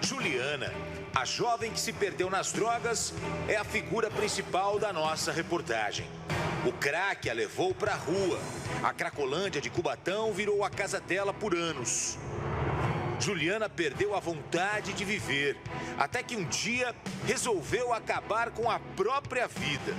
Juliana, a jovem que se perdeu nas drogas, é a figura principal da nossa reportagem. O crack a levou para a rua. A Cracolândia de Cubatão virou a casa dela por anos. Juliana perdeu a vontade de viver, até que um dia resolveu acabar com a própria vida.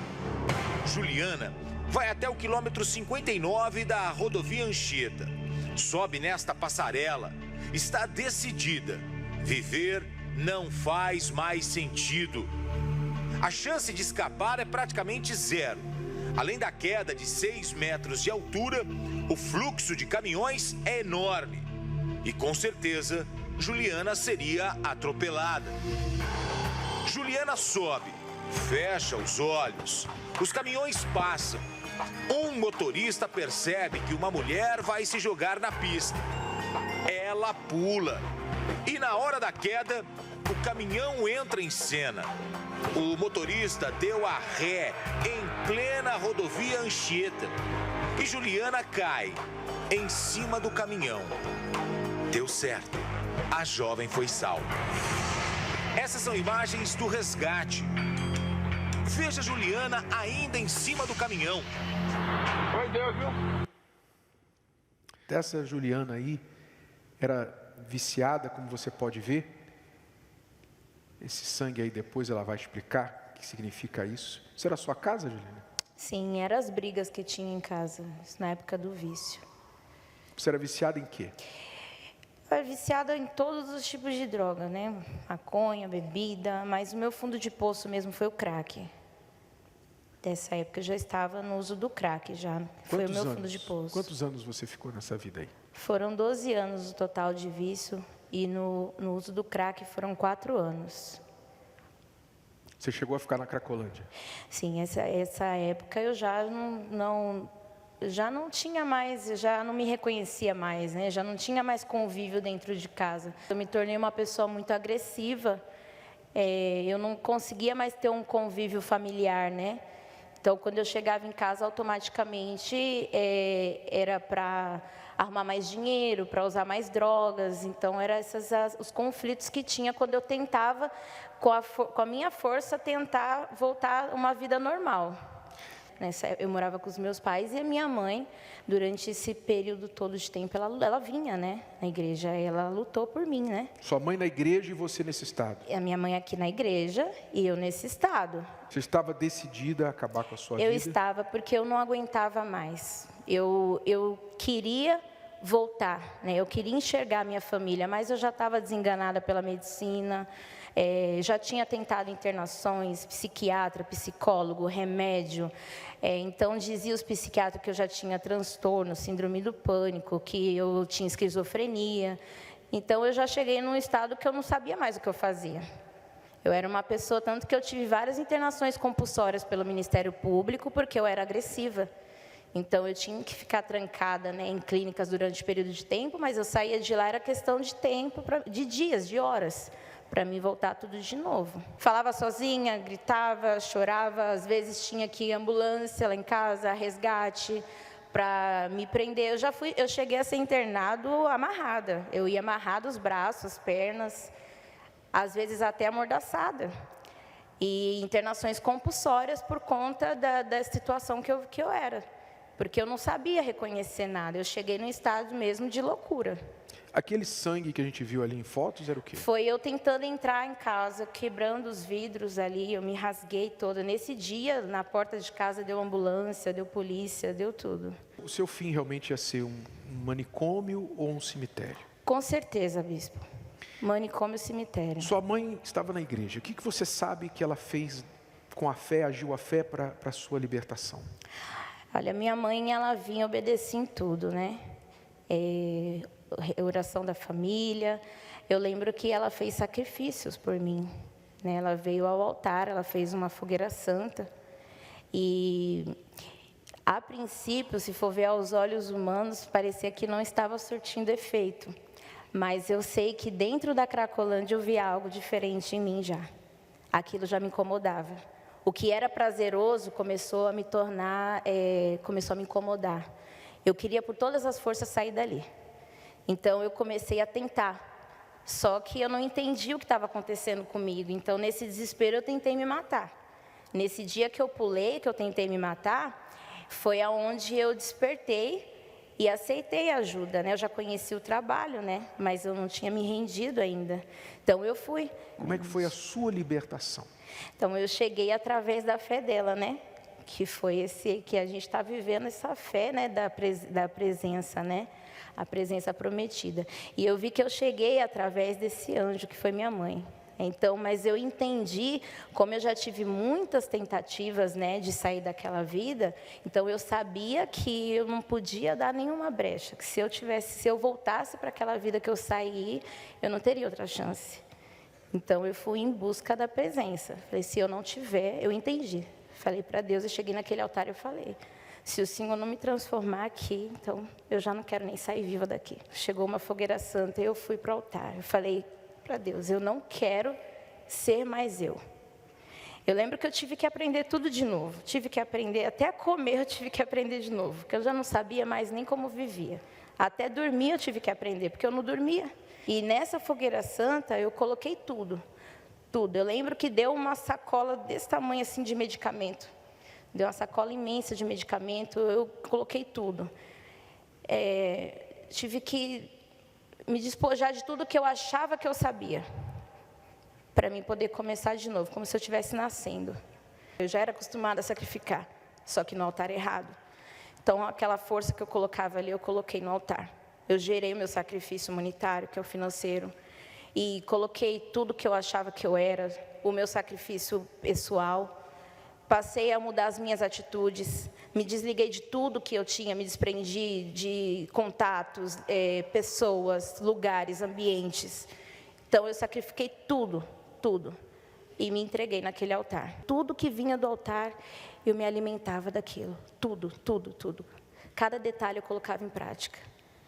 Juliana vai até o quilômetro 59 da rodovia Anchieta. Sobe nesta passarela. Está decidida. Viver não faz mais sentido. A chance de escapar é praticamente zero. Além da queda de 6 metros de altura, o fluxo de caminhões é enorme. E com certeza, Juliana seria atropelada. Juliana sobe, fecha os olhos. Os caminhões passam. Um motorista percebe que uma mulher vai se jogar na pista. Ela pula. E na hora da queda, o caminhão entra em cena. O motorista deu a ré em plena rodovia Anchieta. E Juliana cai em cima do caminhão. Deu certo. A jovem foi salva. Essas são imagens do resgate. Veja Juliana ainda em cima do caminhão. Foi Deus, viu? Essa Juliana aí era viciada, como você pode ver. Esse sangue aí depois ela vai explicar o que significa isso. Isso era a sua casa, Juliana? Sim, eram as brigas que tinha em casa, na época do vício. Você era viciada em quê? Eu era viciada em todos os tipos de droga, né? Maconha, bebida, mas o meu fundo de poço mesmo foi o crack. Dessa época eu já estava no uso do crack já. Foi o meu fundo de poço. Quantos anos você ficou nessa vida aí? Foram 12 anos o total de vício e no uso do crack foram 4 anos. Você chegou a ficar na Cracolândia? Sim, essa época eu já já não tinha mais, já não me reconhecia mais, né? Já não tinha mais convívio dentro de casa. Eu me tornei uma pessoa muito agressiva, eu não conseguia mais ter um convívio familiar, né? Então, quando eu chegava em casa, automaticamente era para arrumar mais dinheiro, para usar mais drogas. Então, eram os conflitos que tinha quando eu tentava, com a minha força, tentar voltar a uma vida normal. Eu morava com os meus pais e a minha mãe, durante esse período todo de tempo, ela vinha, né, na igreja, ela lutou por mim, né? Sua mãe na igreja e você nesse estado? A minha mãe aqui na igreja e eu nesse estado. Você estava decidida a acabar com a sua vida? Eu estava, porque eu não aguentava mais. Eu queria voltar, né? Eu queria enxergar a minha família, mas eu já estava desenganada pela medicina. Já tinha tentado internações, psiquiatra, psicólogo, remédio. Então, dizia os psiquiatras que eu já tinha transtorno, síndrome do pânico, que eu tinha esquizofrenia. Então, eu já cheguei num estado que eu não sabia mais o que eu fazia. Eu era uma pessoa, tanto que eu tive várias internações compulsórias pelo Ministério Público, porque eu era agressiva. Então, eu tinha que ficar trancada, né, em clínicas durante o período de tempo, mas eu saía de lá, era questão de tempo, de dias, de horas, para mim voltar tudo de novo. Falava sozinha, gritava, chorava, às vezes tinha que ir ambulância lá em casa, resgate, para me prender. Eu cheguei a ser internado amarrada. Eu ia amarrada os braços, as pernas, às vezes até amordaçada. E internações compulsórias por conta da situação que eu era. Porque eu não sabia reconhecer nada. Eu cheguei num estado mesmo de loucura. Aquele sangue que a gente viu ali em fotos era o quê? Foi eu tentando entrar em casa, quebrando os vidros ali, eu me rasguei toda. Nesse dia, na porta de casa, deu ambulância, deu polícia, deu tudo. O seu fim realmente ia ser um manicômio ou um cemitério? Com certeza, bispo. Manicômio, cemitério. Sua mãe estava na igreja. O que você sabe que ela fez com a fé, agiu a fé para a sua libertação? Olha, minha mãe, ela vinha obedecer em tudo, né? Oração da família. Eu lembro que ela fez sacrifícios por mim, né? Ela veio ao altar, ela fez uma fogueira santa. E, a princípio, se for ver aos olhos humanos, parecia que não estava surtindo efeito. Mas eu sei que dentro da Cracolândia eu via algo diferente em mim já. Aquilo já me incomodava. O que era prazeroso começou a me tornar, começou a me incomodar. Eu queria por todas as forças sair dali. Então eu comecei a tentar Só que eu não entendi o que estava acontecendo comigo. Então, nesse desespero, eu tentei me matar. Nesse dia que eu pulei, que eu tentei me matar, foi aonde eu despertei e aceitei a ajuda, né? Eu já conhecia o trabalho, né? Mas eu não tinha me rendido ainda. Então, eu fui. Como é que foi a sua libertação? Então, eu cheguei através da fé dela, né? Que foi esse que a gente está vivendo, essa fé, né? Da presença, né? A presença prometida. E eu vi que eu cheguei através desse anjo, que foi minha mãe. Então, mas eu entendi, como eu já tive muitas tentativas, né, de sair daquela vida, então eu sabia que eu não podia dar nenhuma brecha, que se eu voltasse para aquela vida que eu saí, eu não teria outra chance. Então, eu fui em busca da presença. Falei, se eu não tiver, eu entendi. Falei para Deus, eu cheguei naquele altar e eu falei, se o Senhor não me transformar aqui, então eu já não quero nem sair viva daqui. Chegou uma fogueira santa e eu fui para o altar. Eu falei para Deus, eu não quero ser mais eu. Eu lembro que eu tive que aprender tudo de novo. Tive que aprender, até a comer eu tive que aprender de novo, porque eu já não sabia mais nem como vivia. Até dormir eu tive que aprender, porque eu não dormia. E nessa fogueira santa eu coloquei tudo. Tudo. Eu lembro que deu uma sacola desse tamanho assim de medicamento. Deu uma sacola imensa de medicamento, eu coloquei tudo. Tive que me despojar de tudo que eu achava que eu sabia, para mim poder começar de novo, como se eu estivesse nascendo. Eu já era acostumada a sacrificar, só que no altar errado. Então, aquela força que eu colocava ali, eu coloquei no altar. Eu gerei o meu sacrifício humanitário, que é o financeiro, e coloquei tudo que eu achava que eu era, o meu sacrifício pessoal. Passei a mudar as minhas atitudes, me desliguei de tudo que eu tinha, me desprendi de contatos, pessoas, lugares, ambientes. Então, eu sacrifiquei tudo, tudo, e me entreguei naquele altar. Tudo que vinha do altar, eu me alimentava daquilo, tudo, tudo, tudo. Cada detalhe eu colocava em prática.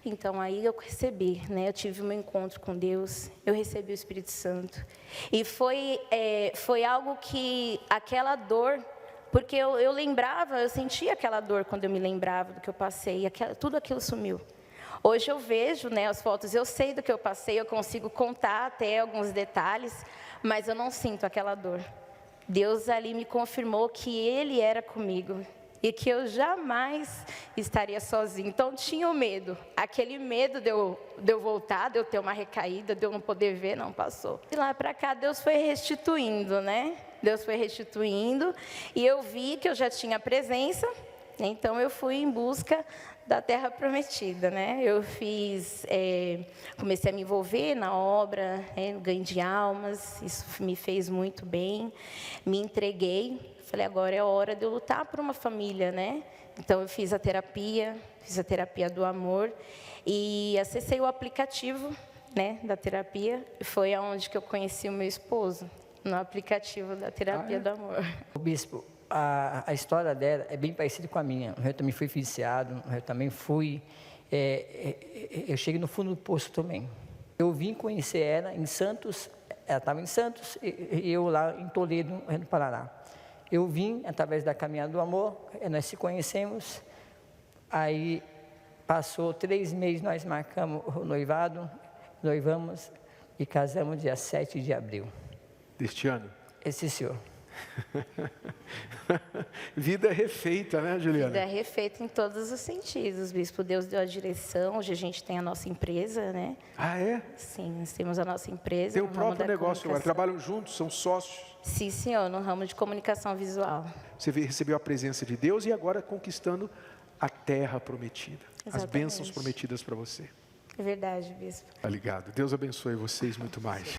Então, aí eu recebi, né? Eu tive o meu encontro com Deus, eu recebi o Espírito Santo. E foi algo que, aquela dor, porque eu lembrava, eu sentia aquela dor quando eu me lembrava do que eu passei, tudo aquilo sumiu. Hoje eu vejo, né, as fotos, eu sei do que eu passei, eu consigo contar até alguns detalhes, mas eu não sinto aquela dor. Deus ali me confirmou que Ele era comigo. E que eu jamais estaria sozinha. Então, tinha o medo. Aquele medo de eu voltar, de eu ter uma recaída, de eu não poder ver, não passou. De lá para cá, Deus foi restituindo, né? Deus foi restituindo. E eu vi que eu já tinha presença. Então, eu fui em busca da terra prometida, né? Eu comecei a me envolver na obra, no ganho de almas. Isso me fez muito bem. Me entreguei. Falei, agora é a hora de eu lutar por uma família, né? Então, eu fiz a terapia do amor e acessei o aplicativo, né, da terapia. Foi aonde que eu conheci o meu esposo, no aplicativo da terapia do amor. O bispo, a história dela é bem parecida com a minha. Eu também fui viciado, eu também fui... eu cheguei no fundo do poço também. Eu vim conhecer ela em Santos, ela estava em Santos, e eu lá em Toledo, no Paraná. Eu vim através da Caminhada do Amor, nós se conhecemos, aí passou 3 meses, nós marcamos o noivado, noivamos e casamos dia 7 de abril. Deste ano? Esse senhor. Vida refeita, né, Juliana? Vida refeita em todos os sentidos, bispo. Deus deu a direção, hoje a gente tem a nossa empresa, né? Ah, é? Sim, nós temos a nossa empresa. Tem o próprio negócio agora, trabalham juntos, são sócios. Sim, senhor, no ramo de comunicação visual. Você recebeu a presença de Deus e agora conquistando a terra prometida. Exatamente. As bênçãos prometidas para você. É verdade, bispo. Tá ligado? Deus abençoe vocês muito mais.